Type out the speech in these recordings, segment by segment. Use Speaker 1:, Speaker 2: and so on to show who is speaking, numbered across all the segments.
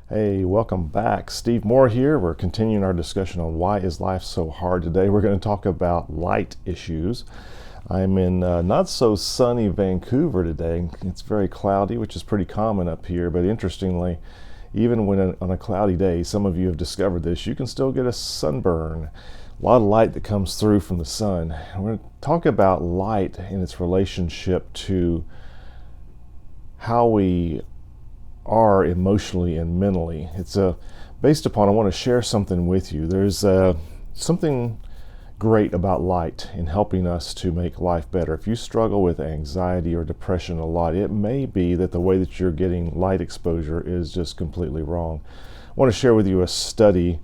Speaker 1: Hey, welcome back. Steve Moore here. We're continuing our discussion on why is life so hard today. We're going to talk about light issues. I'm in not so sunny Vancouver today. It's very cloudy, which is pretty common up here, but interestingly, even when on a cloudy day, some of you have discovered this, you can still get a sunburn. A lot of light that comes through from the sun. We're going to talk about light and its relationship to how we are emotionally and mentally. It's based upon, I want to share something with you. There's something great about light in helping us to make life better. If you struggle with anxiety or depression a lot, it may be that the way that you're getting light exposure is just completely wrong. I want to share with you a study,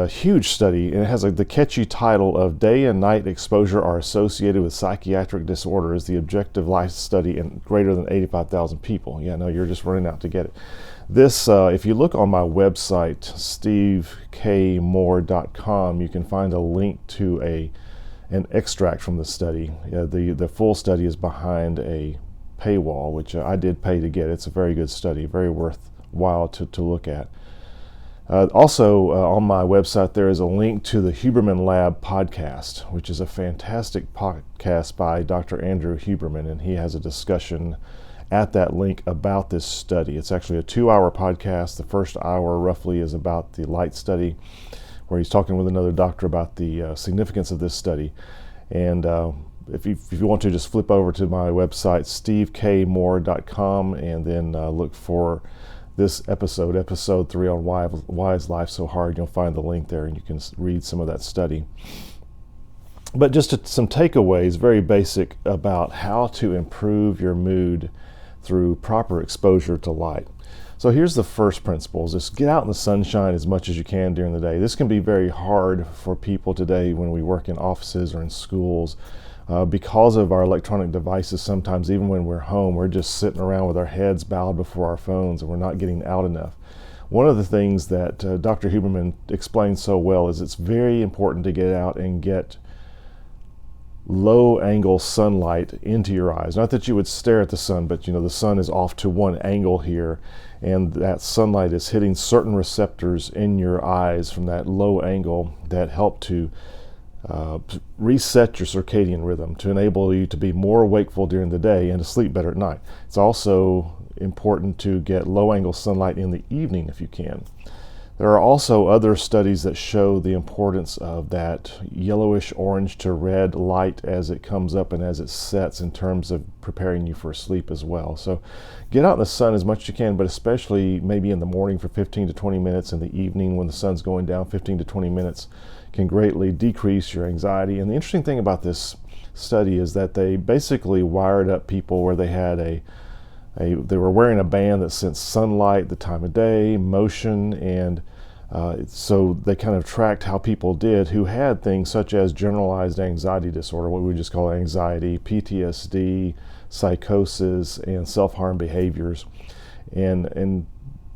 Speaker 1: huge study, and it has the catchy title of Day and Night Exposure Are Associated with Psychiatric Disorders, the Objective Life Study in greater than 85,000 people. Yeah, no, you're just running out to get it. This, if you look on my website, stevekmoore.com, you can find a link to an extract from the study. The full study is behind a paywall, which I did pay to get. It's a very good study, very worthwhile to look at. Also, on my website, there is a link to the Huberman Lab podcast, which is a fantastic podcast by Dr. Andrew Huberman, and he has a discussion at that link about this study. It's actually a 2-hour podcast. The first hour roughly is about the light study, where he's talking with another doctor about the significance of this study. And if you want to, just flip over to my website, stevekmoore.com, and then look for this episode 3 on why is life so hard. You'll find the link there and you can read some of that study. But just some takeaways, very basic, about how to improve your mood through proper exposure to light. So here's the first principle: just get out in the sunshine as much as you can during the day. This can be very hard for people today when we work in offices or in schools. Because of our electronic devices, sometimes even when we're home, we're just sitting around with our heads bowed before our phones and we're not getting out enough. One of the things that Dr. Huberman explains so well is it's very important to get out and get low angle sunlight into your eyes. Not that you would stare at the sun, but the sun is off to one angle here, and that sunlight is hitting certain receptors in your eyes from that low angle that help to reset your circadian rhythm, to enable you to be more wakeful during the day and to sleep better at night. It's also important to get low angle sunlight in the evening if you can. There are also other studies that show the importance of that yellowish orange to red light as it comes up and as it sets, in terms of preparing you for sleep as well. So get out in the sun as much as you can, but especially maybe in the morning for 15 to 20 minutes, in the evening when the sun's going down, 15 to 20 minutes can greatly decrease your anxiety. And the interesting thing about this study is that they basically wired up people where they had they were wearing a band that sensed sunlight, the time of day, motion, and so they kind of tracked how people did who had things such as generalized anxiety disorder, what we just call anxiety, PTSD, psychosis, and self-harm behaviors. And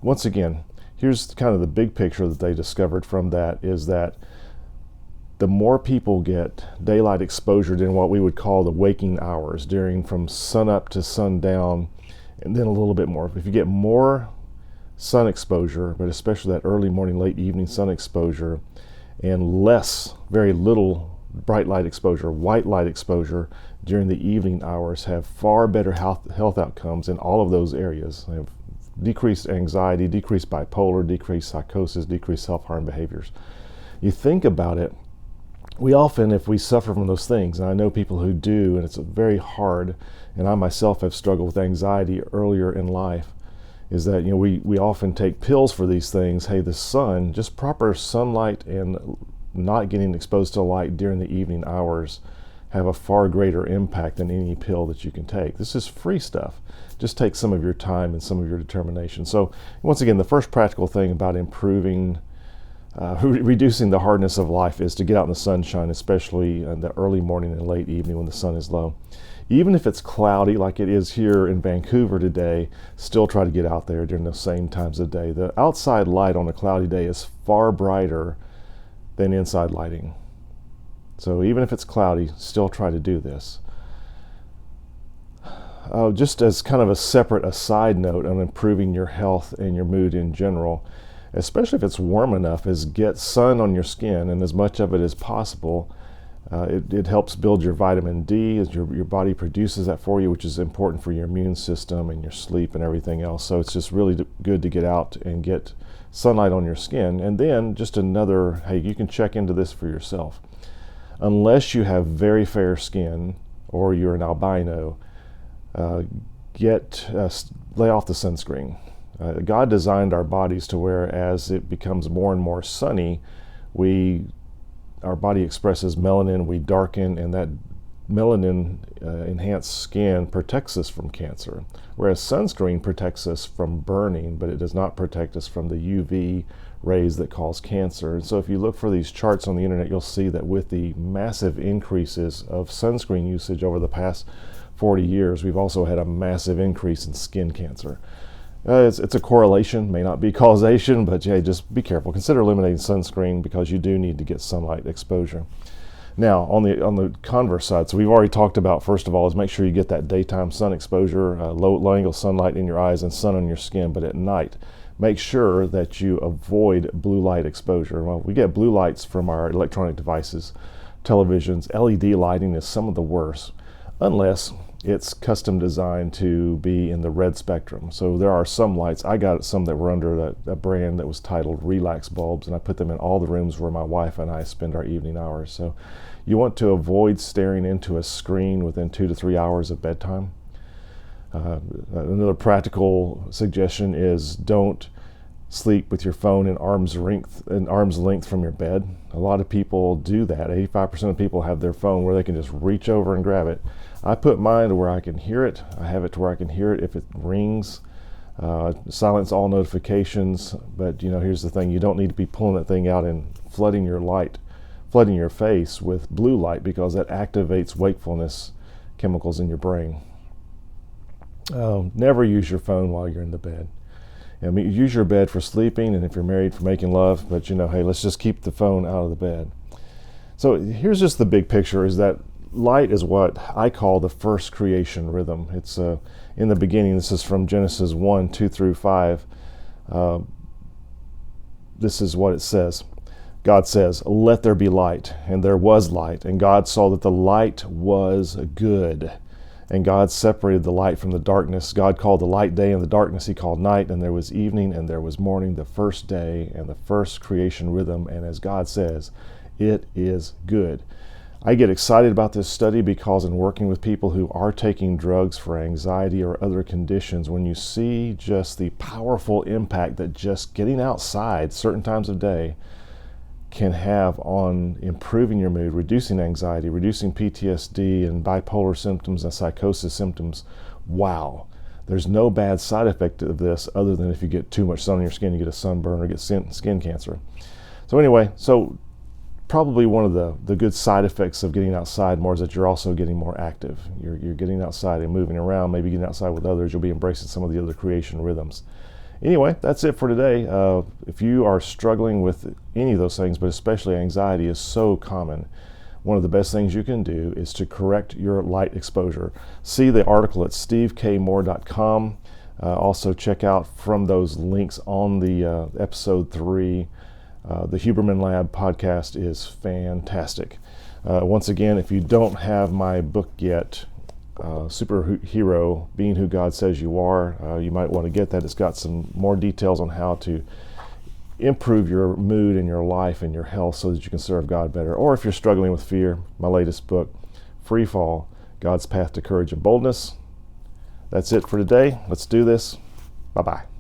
Speaker 1: once again, here's kind of the big picture that they discovered from that, is that the more people get daylight exposure during what we would call the waking hours, during from sun up to sundown, and then a little bit more. If you get more sun exposure, but especially that early morning, late evening sun exposure, and very little bright light exposure, white light exposure during the evening hours, have far better health outcomes in all of those areas. They have decreased anxiety, decreased bipolar, decreased psychosis, decreased self-harm behaviors. You think about it, we often, if we suffer from those things, and I know people who do, and it's very hard, and I myself have struggled with anxiety earlier in life, is that we often take pills for these things. Hey, the sun, just proper sunlight and not getting exposed to light during the evening hours have a far greater impact than any pill that you can take. This is free stuff. Just take some of your time and some of your determination. So once again, the first practical thing about reducing the hardness of life is to get out in the sunshine, especially in the early morning and late evening when the sun is low. Even if it's cloudy like it is here in Vancouver today, still try to get out there during those same times of day. The outside light on a cloudy day is far brighter than inside lighting. So even if it's cloudy, still try to do this. just as kind of a separate aside note on improving your health and your mood in general, especially if it's warm enough, is get sun on your skin, and as much of it as possible. It helps build your vitamin D, as your body produces that for you, which is important for your immune system and your sleep and everything else. So it's just really good to get out and get sunlight on your skin. And then just another, hey, you can check into this for yourself. Unless you have very fair skin or you're an albino, lay off the sunscreen. God designed our bodies to where, as it becomes more and more sunny, our body expresses melanin, we darken, and that melanin enhanced skin protects us from cancer. Whereas sunscreen protects us from burning, but it does not protect us from the UV rays that cause cancer. And so if you look for these charts on the internet, you'll see that with the massive increases of sunscreen usage over the past 40 years, we've also had a massive increase in skin cancer. It's a correlation, may not be causation, but yeah, just be careful. Consider eliminating sunscreen because you do need to get sunlight exposure. Now, on the converse side, so we've already talked about, first of all, is make sure you get that daytime sun exposure, low angle sunlight in your eyes and sun on your skin, but at night, make sure that you avoid blue light exposure. Well, we get blue lights from our electronic devices, televisions. LED lighting is some of the worst, unless it's custom designed to be in the red spectrum. So there are some lights. I got some that were under a brand that was titled Relax bulbs, and I put them in all the rooms where my wife and I spend our evening hours. So you want to avoid staring into a screen within 2 to 3 hours of bedtime. Another practical suggestion is don't sleep with your phone in arm's length from your bed. A lot of people do that. 85% of people have their phone where they can just reach over and grab it. I put mine to where I can hear it. I have it to where I can hear it if it rings. Silence all notifications. But here's the thing: you don't need to be pulling that thing out and flooding your face with blue light, because that activates wakefulness chemicals in your brain. Never use your phone while you're in the bed. Use your bed for sleeping, and if you're married, for making love. But hey, let's just keep the phone out of the bed. So here's just the big picture: is that light is what I call the first creation rhythm. It's in the beginning. This is from Genesis 1, 2 through 5. This is what it says. God says, "Let there be light," and there was light. And God saw that the light was good. And God separated the light from the darkness. God called the light day, and the darkness He called night. And there was evening, and there was morning, the first day, and the first creation rhythm. And as God says, it is good. I get excited about this study because in working with people who are taking drugs for anxiety or other conditions, when you see just the powerful impact that just getting outside certain times of day can have on improving your mood, reducing anxiety, reducing PTSD and bipolar symptoms and psychosis symptoms, wow. There's no bad side effect of this other than if you get too much sun on your skin, you get a sunburn or get skin cancer. So anyway, probably one of the good side effects of getting outside more is that you're also getting more active. You're getting outside and moving around, maybe getting outside with others. You'll be embracing some of the other creation rhythms. Anyway, that's it for today. If you are struggling with any of those things, but especially anxiety is so common, one of the best things you can do is to correct your light exposure. See the article at stevekmoore.com. Also check out from those links on the episode 3. The Huberman Lab podcast is fantastic. Once again, if you don't have my book yet, Superhero, Being Who God Says You Are, you might want to get that. It's got some more details on how to improve your mood and your life and your health so that you can serve God better. Or if you're struggling with fear, my latest book, Free Fall, God's Path to Courage and Boldness. That's it for today. Let's do this. Bye-bye.